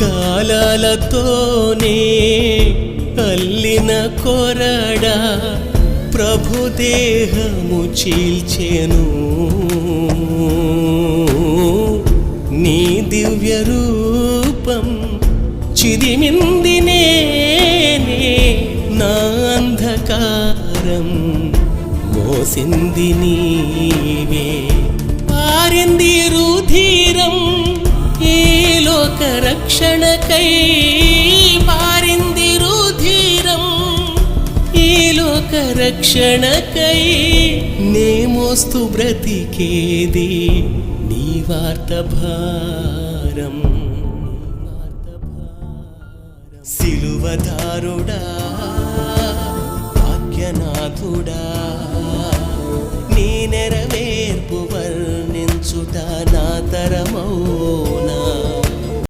గాలాలతోనే అల్లిన కొరడా ప్రభుదేహము చీల్చెను. నీ దివ్య రూపం చిదిమింది నేనే, నా అంధకారం మోసింది నీవే. పారింది రుధిరం ఈ లోక రక్షణకై, పారింది రుధిరం ఈ లోక రక్షణకై. నే మోస్తూ బ్రతికేది నీ వార్త భారం. సిలువదారుడా వాక్యనాథుడా, నీ నెరవేర్పు వర్ణించుట నా తరమౌ.